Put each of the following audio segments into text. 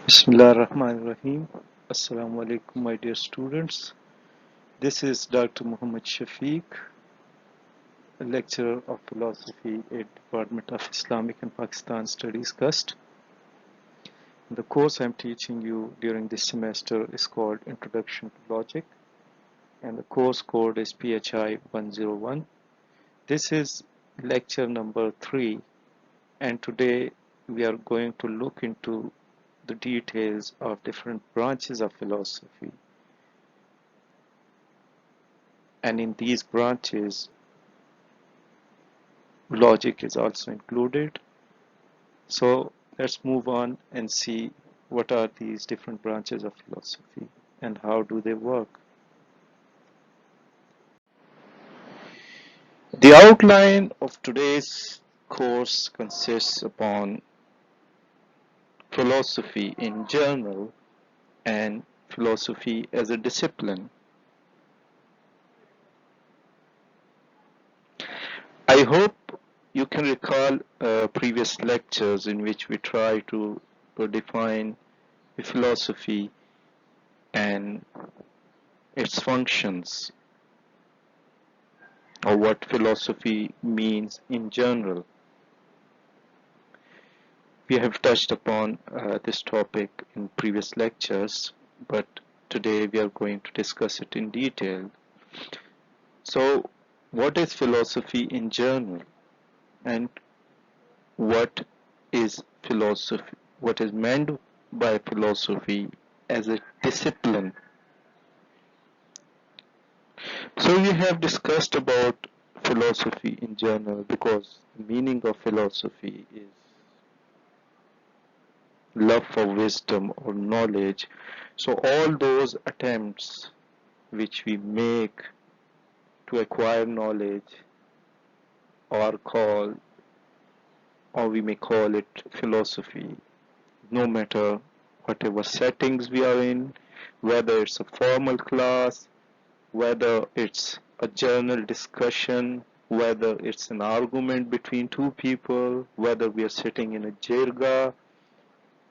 Bismillahirrahmanirrahim. Assalamu alaikum, my dear students. This is Dr. Muhammad Shafiq, a lecturer of philosophy at Department of Islamic and Pakistan Studies, CUST. The course I'm teaching you during this semester is called Introduction to Logic, and the course code is PHI 101. This is lecture number 3, and today we are going to look into the details of different branches of philosophy. And in these branches, logic is also included. So let's move on and see what are these different branches of philosophy and how do they work. The outline of today's course consists upon philosophy in general and philosophy as a discipline. I hope you can recall previous lectures in which we try to define philosophy and its functions, or what philosophy means in general. We have touched upon this topic in previous lectures, but today we are going to discuss it in detail. So, what is philosophy in general, and what is philosophy? What is meant by philosophy as a discipline? So we have discussed about philosophy in general because the meaning of philosophy is love for wisdom or knowledge. So all those attempts which we make to acquire knowledge are called, or we may call it, philosophy, no matter whatever settings we are in, whether it's a formal class, whether it's a journal discussion, whether it's an argument between two people, whether we are sitting in a jirga,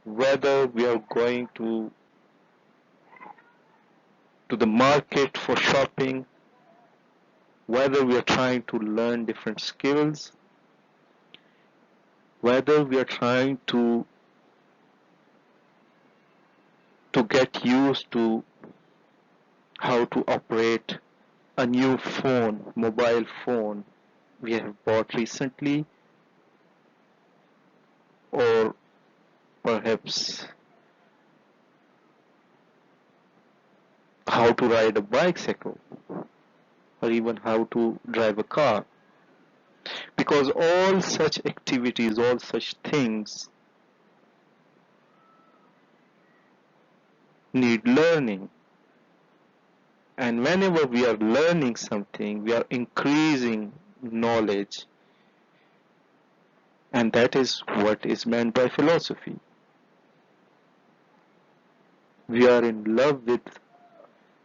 whether we are going to the market for shopping, whether we are trying to learn different skills, whether we are trying to get used to how to operate a new phone, mobile phone we have bought recently, or perhaps how to ride a bicycle, or even how to drive a car. Because all such activities, all such things need learning. And whenever we are learning something, we are increasing knowledge. And that is what is meant by philosophy. We are in love with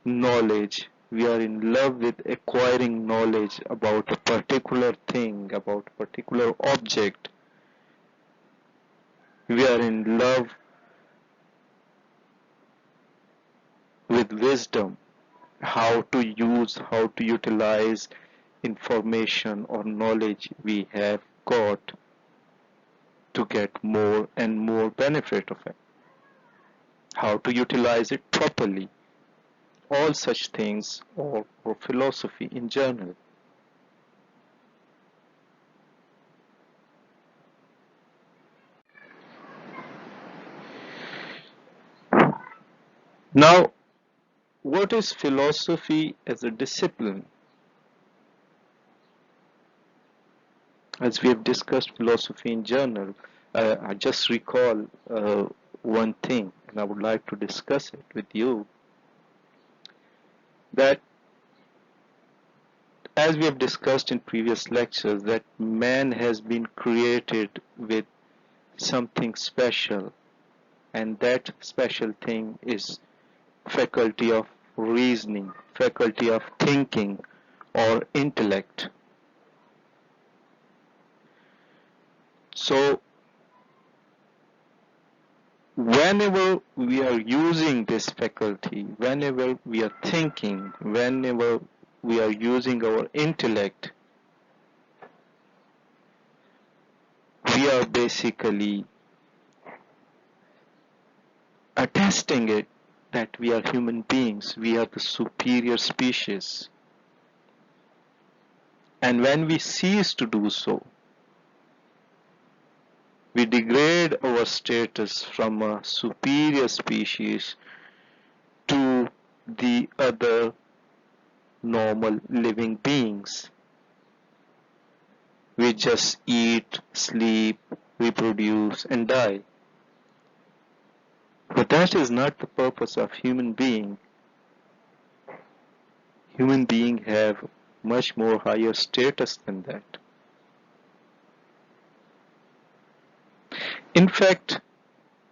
knowledge. We are in love with acquiring knowledge about a particular thing, about a particular object. We are in love with wisdom, how to use, how to utilize information or knowledge we have got to get more and more benefit of it, how to utilize it properly. All such things, or philosophy in general. Now, what is philosophy as a discipline? As we have discussed philosophy in general, I just recall one thing, and I would like to discuss it with you. That, as we have discussed in previous lectures, that man has been created with something special, and that special thing is faculty of reasoning, faculty of thinking, or intellect. So whenever we are using this faculty, whenever we are thinking, whenever we are using our intellect, we are basically attesting it that we are human beings, we are the superior species. And when we cease to do so, we degrade our status from a superior species to the other normal living beings. We just eat, sleep, reproduce, and die. But that is not the purpose of human being. Human beings have much more higher status than that. In fact,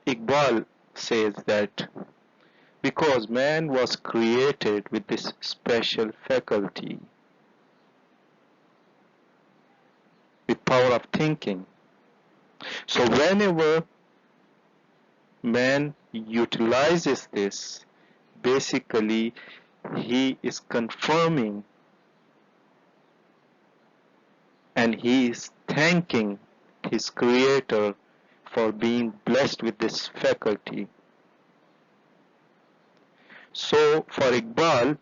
Iqbal says that because man was created with this special faculty, with power of thinking, so whenever man utilizes this, basically he is confirming and he is thanking his creator for being blessed with this faculty. So for Iqbal,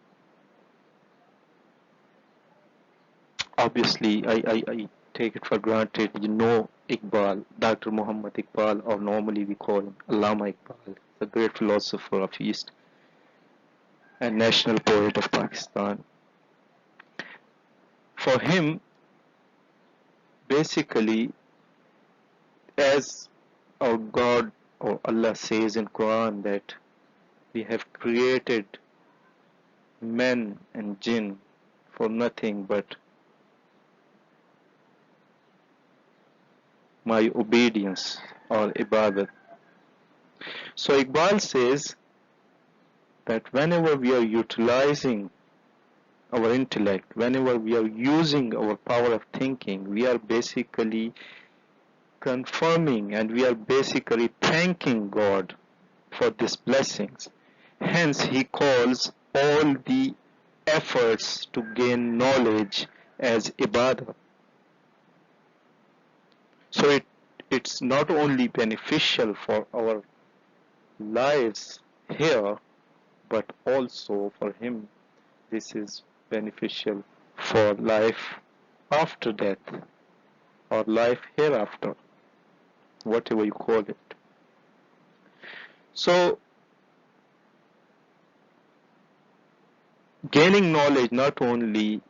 obviously I take it for granted you know Iqbal, Dr. Muhammad Iqbal, or normally we call him Allama Iqbal, the great philosopher of East and national poet of Pakistan. For him, basically, as our God or Allah says in Quran that we have created men and jinn for nothing but my obedience or ibadat. So Iqbal says that whenever we are utilizing our intellect, whenever we are using our power of thinking, we are basically confirming and we are basically thanking God for these blessings. Hence, he calls all the efforts to gain knowledge as ibadah. So it's not only beneficial for our lives here, but also for him, this is beneficial for life after death or life hereafter, whatever you call it. So, gaining knowledge not only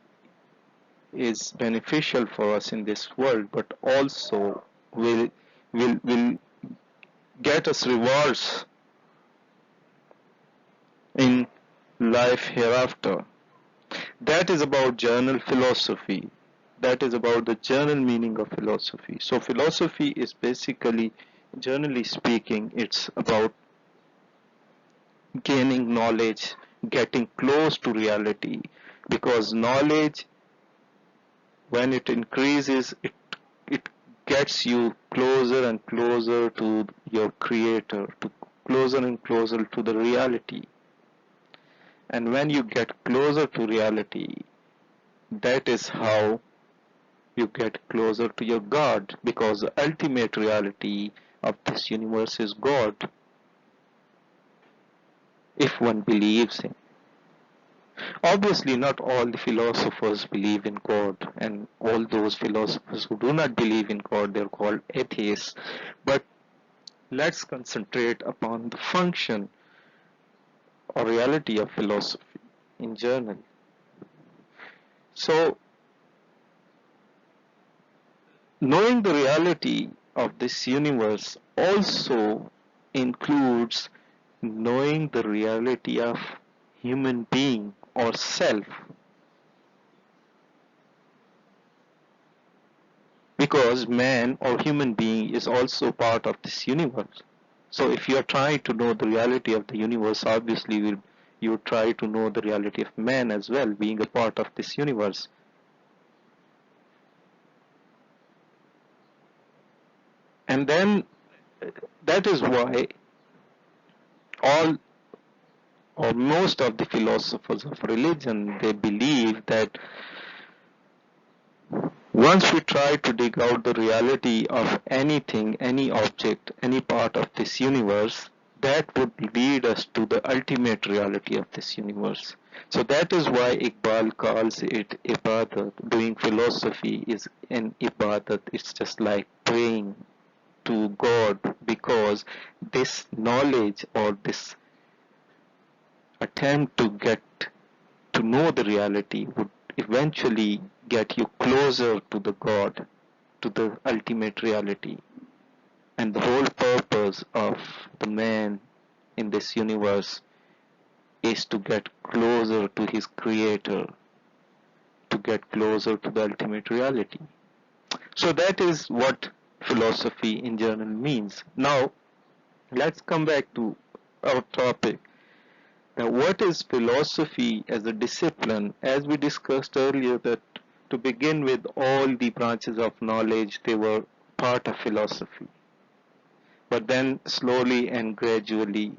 is beneficial for us in this world, but also will get us rewards in life hereafter. That is about general philosophy. That is about the general meaning of philosophy. So philosophy is basically, generally speaking, it's about gaining knowledge, getting close to reality, because knowledge, when it increases, it gets you closer and closer to your creator, to closer and closer to the reality. And when you get closer to reality, that is how you get closer to your God, because the ultimate reality of this universe is God, if one believes in. Obviously, not all the philosophers believe in God, and all those philosophers who do not believe in God, they're called atheists. But let's concentrate upon the function or reality of philosophy in general. So, knowing the reality of this universe also includes knowing the reality of human being or self, because man or human being is also part of this universe. So if you are trying to know the reality of the universe, obviously you try to know the reality of man as well, being a part of this universe. And then that is why all or most of the philosophers of religion, they believe that once we try to dig out the reality of anything, any object, any part of this universe, that would lead us to the ultimate reality of this universe. So that is why Iqbal calls it ibadat. Doing philosophy is an ibadat. It's just like praying to God, because this knowledge or this attempt to get to know the reality would eventually get you closer to the God, to the ultimate reality. And the whole purpose of the man in this universe is to get closer to his creator, to get closer to the ultimate reality. So that is what philosophy in general means. Now, let's come back to our topic. Now, what is philosophy as a discipline? As we discussed earlier, that to begin with, all the branches of knowledge, they were part of philosophy. But then slowly and gradually,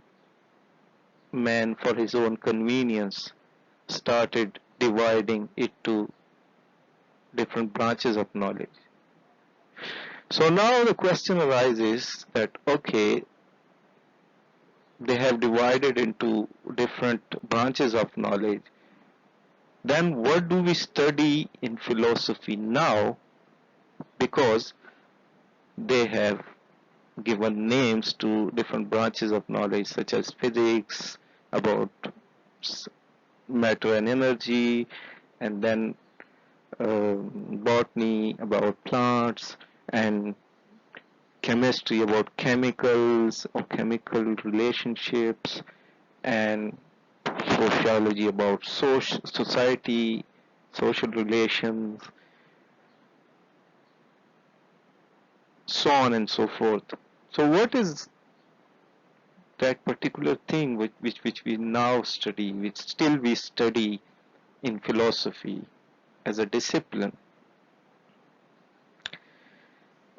man, for his own convenience, started dividing it to different branches of knowledge. So now the question arises that, okay, they have divided into different branches of knowledge. Then what do we study in philosophy now? Because they have given names to different branches of knowledge, such as physics, about matter and energy, and then botany about plants, and chemistry about chemicals or chemical relationships, and sociology about society, social relations, so on and so forth. So what is that particular thing which we now study, which still we study in philosophy as a discipline?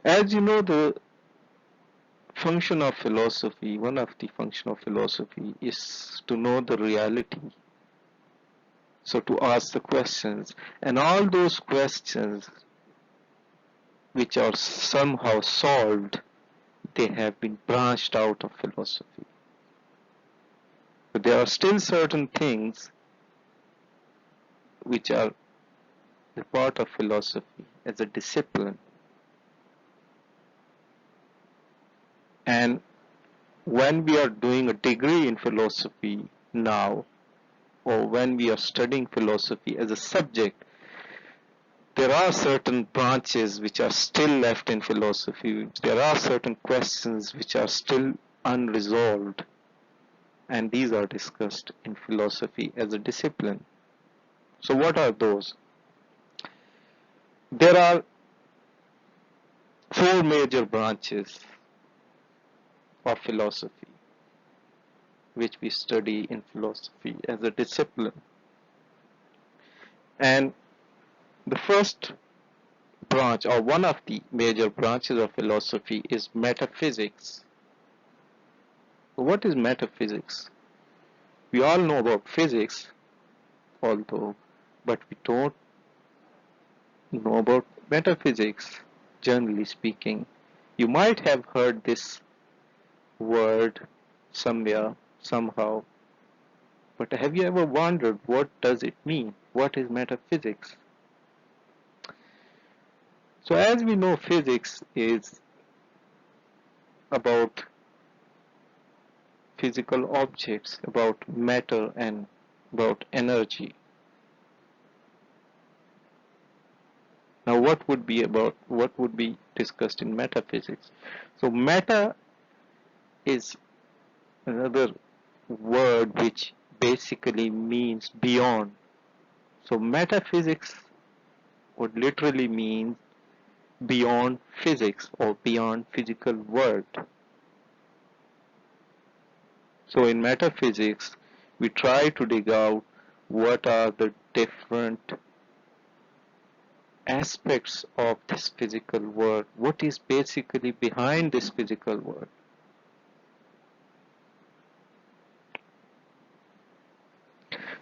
As you know, the function of philosophy, one of the function of philosophy is to know the reality. So to ask the questions, and all those questions which are somehow solved, they have been branched out of philosophy. But there are still certain things which are the part of philosophy as a discipline. And when we are doing a degree in philosophy now, or when we are studying philosophy as a subject, there are certain branches which are still left in philosophy. There are certain questions which are still unresolved, and these are discussed in philosophy as a discipline. So what are those? There are four major branches of philosophy which we study in philosophy as a discipline. And the first branch, or one of the major branches of philosophy, is metaphysics. What is metaphysics? We all know about physics, although, but we don't know about metaphysics, generally speaking. You might have heard this word somewhere, somehow, but have you ever wondered what does it mean? What is metaphysics? So as we know, physics is about physical objects, about matter and about energy. Now what would be discussed in metaphysics? So matter is another word which basically means beyond. So metaphysics would literally mean beyond physics or beyond physical world. So in metaphysics, we try to dig out what are the different aspects of this physical world, what is basically behind this physical world.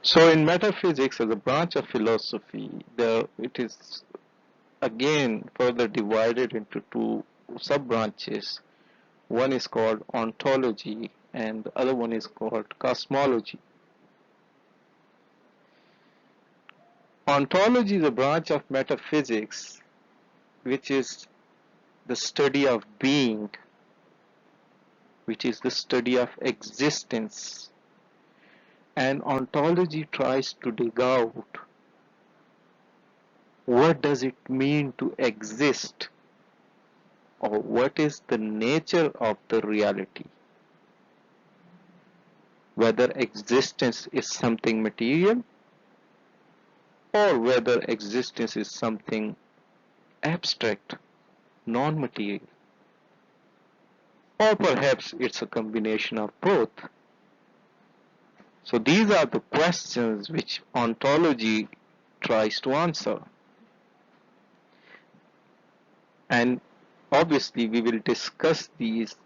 So in metaphysics as a branch of philosophy, it is again further divided into two sub-branches. One is called ontology and the other one is called cosmology. Ontology is a branch of metaphysics which is the study of being, which is the study of existence. And ontology tries to dig out what does it mean to exist, or what is the nature of the reality. Whether existence is something material or whether existence is something abstract, non-material, or perhaps it's a combination of both. So these are the questions which ontology tries to answer. And obviously we will discuss these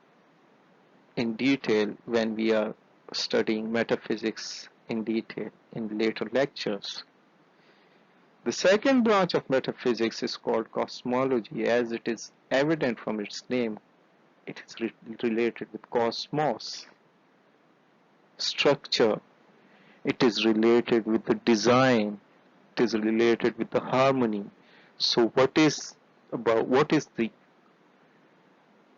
in detail when we are studying metaphysics in detail in later lectures. The second branch of metaphysics is called cosmology. As it is evident from its name, it is related with cosmos, structure. It is related with the design. It is related with the harmony. So what is the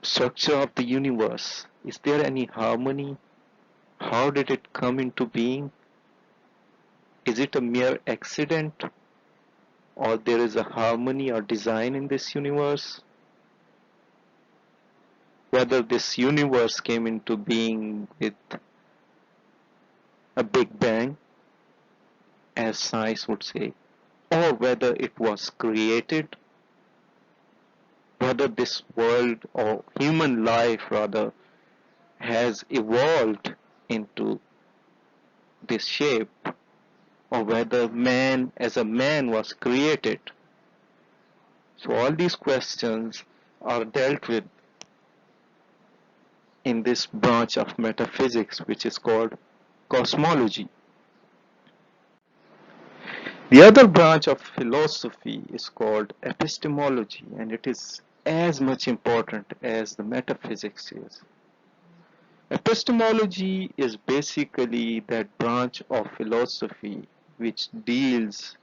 structure of the universe? Is there any harmony? How did it come into being? Is it a mere accident? Or there is a harmony or design in this universe? Whether this universe came into being with a big bang, as science would say, or whether it was created, whether this world or human life rather has evolved into this shape, or whether man as a man was created. So all these questions are dealt with in this branch of metaphysics which is called cosmology. The other branch of philosophy is called epistemology, and it is as much important as the metaphysics is. Epistemology is basically that branch of philosophy which deals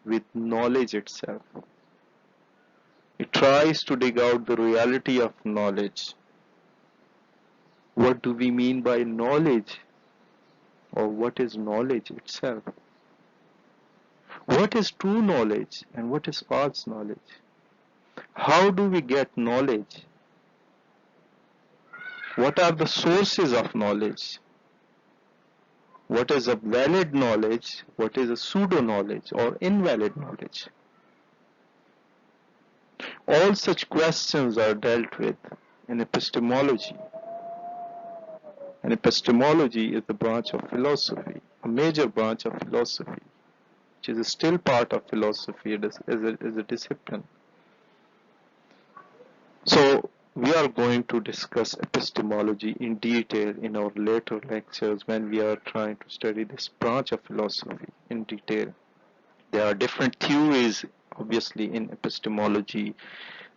with knowledge itself. It tries to dig out the reality of knowledge. What do we mean by knowledge? Or what is knowledge itself? What is true knowledge and what is false knowledge? How do we get knowledge? What are the sources of knowledge? What is a valid knowledge? What is a pseudo knowledge or invalid knowledge? All such questions are dealt with in epistemology. And epistemology is the branch of philosophy, a major branch of philosophy, which is still part of philosophy as a discipline. So we are going to discuss epistemology in detail in our later lectures when we are trying to study this branch of philosophy in detail. There are different theories, obviously, in epistemology.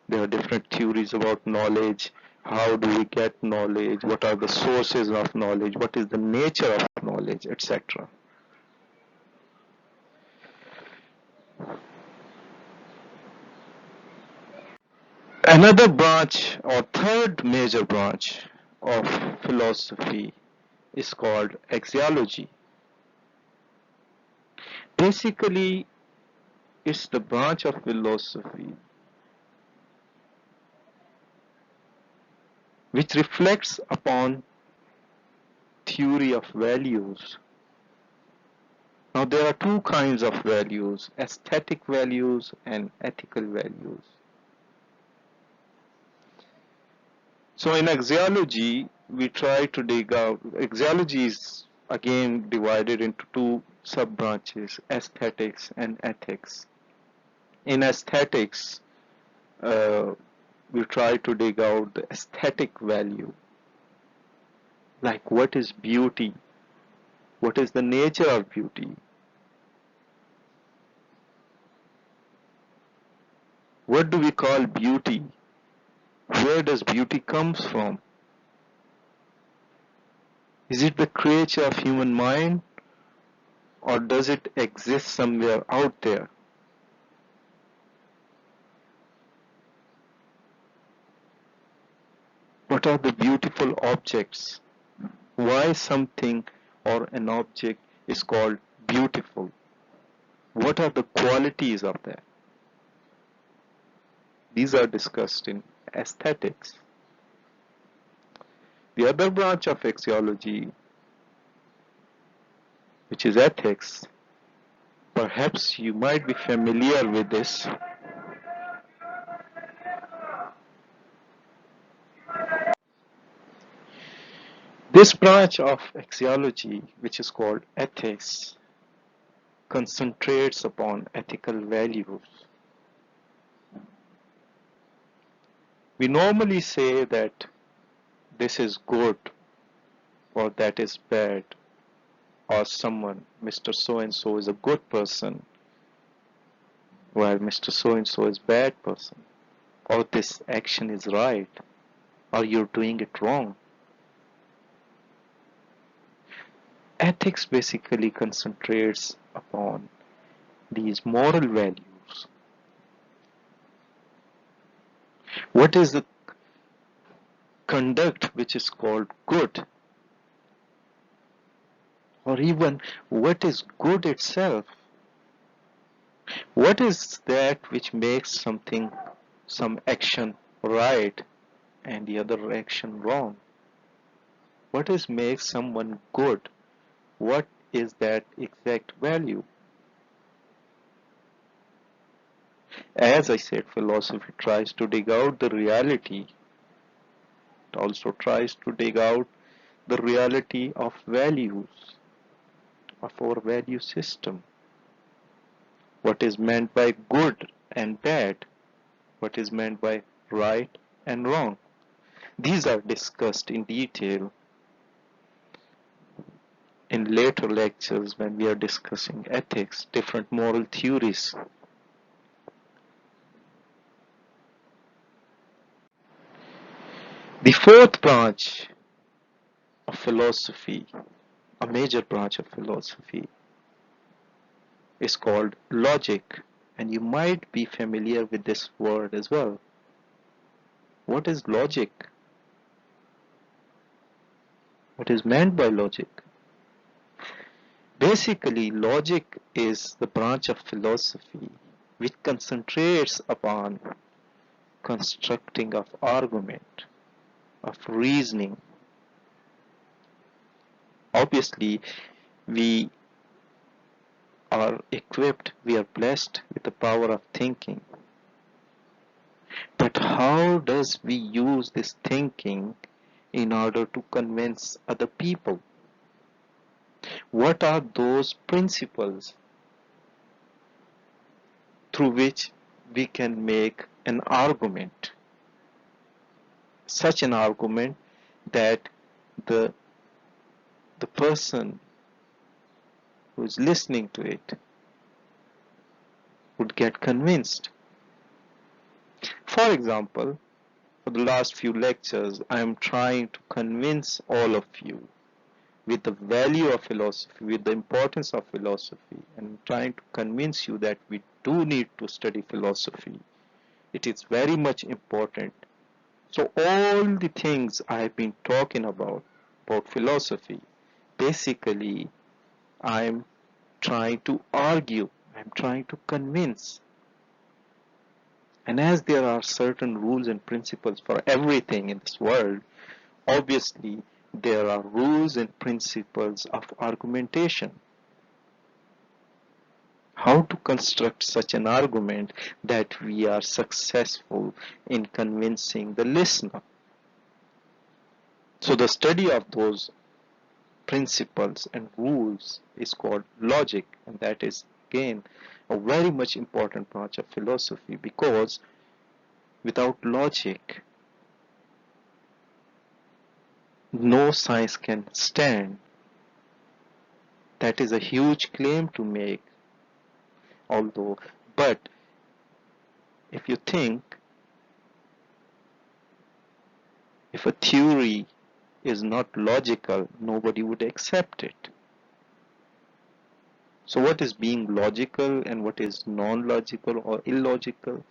There are different theories about knowledge. How do we get knowledge? What are the sources of knowledge? What is the nature of knowledge, etc. Another branch or third major branch of philosophy is called Axology. Basically, it's the branch of philosophy which reflects upon theory of values. Now there are two kinds of values, aesthetic values and ethical values. So in Axology, we try to dig out, Axology is again divided into two sub-branches, aesthetics and ethics. In aesthetics, we try to dig out the aesthetic value, like what is beauty, what is the nature of beauty, What do we call beauty? Where does beauty comes from? Is it the creature of human mind, or does it exist somewhere out there? What are the beautiful objects? Why something or an object is called beautiful? What are the qualities of that? These are discussed in aesthetics. The other branch of axiology, which is ethics, perhaps you might be familiar with this. This branch of axiology, which is called ethics, concentrates upon ethical values. We normally say that this is good or that is bad, or someone, Mr. So and so is a good person, while Mr. So and so is bad person, or this action is right, or you're doing it wrong. Ethics basically concentrates upon these moral values. What is the conduct which is called good? Or even what is good itself? What is that which makes something, some action right and the other action wrong? What is makes someone good? What is that exact value? As I said, philosophy tries to dig out the reality. It also tries to dig out the reality of values, of our value system. What is meant by good and bad? What is meant by right and wrong? These are discussed in detail in later lectures when we are discussing ethics, different moral theories. The fourth branch of philosophy, a major branch of philosophy, is called logic, and you might be familiar with this word as well. What is logic? What is meant by logic? Basically, logic is the branch of philosophy which concentrates upon constructing of argument, of reasoning. Obviously, we are equipped, we are blessed with the power of thinking. But how does we use this thinking in order to convince other people? What are those principles through which we can make an argument? Such an argument that the person who is listening to it would get convinced. For example, for the last few lectures, I am trying to convince all of you with the value of philosophy, with the importance of philosophy, and trying to convince you that we do need to study philosophy. It is very much important. So all the things I have been talking about philosophy, basically I'm trying to argue, I'm trying to convince. And as there are certain rules and principles for everything in this world, obviously there are rules and principles of argumentation. How to construct such an argument that we are successful in convincing the listener. So the study of those principles and rules is called logic, and that is again a very much important branch of philosophy, because without logic no science can stand. That is a huge claim to make, although, but If you think, if a theory is not logical, nobody would accept it. So what is being logical and what is non-logical or illogical?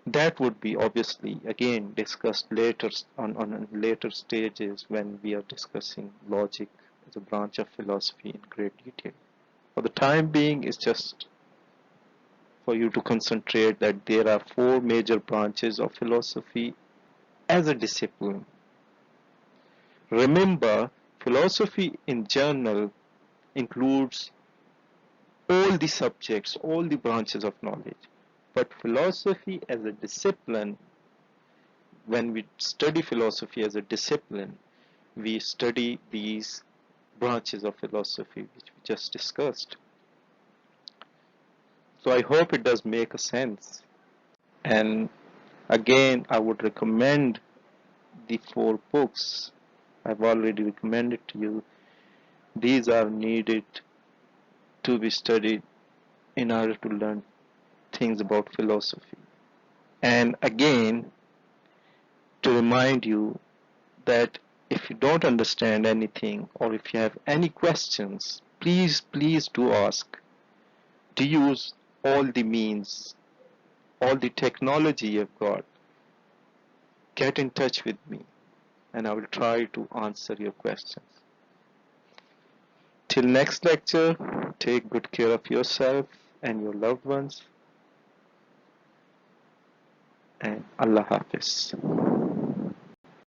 That would be obviously again discussed later on later stages when we are discussing logic as a branch of philosophy in great detail. For the time being, it's just for you to concentrate that there are four major branches of philosophy as a discipline. Remember, philosophy in general includes all the subjects, all the branches of knowledge. But philosophy as a discipline, when we study philosophy as a discipline, we study these branches of philosophy which we just discussed. So I hope it does make a sense. And again, I would recommend the four books I've already recommended to you. These are needed to be studied in order to learn things about philosophy. And again, to remind you that if you don't understand anything or if you have any questions, please do ask. To use all the means, all the technology you've got. Get in touch with me and I will try to answer your questions. Till next lecture, take good care of yourself and your loved ones, and Allah Hafiz.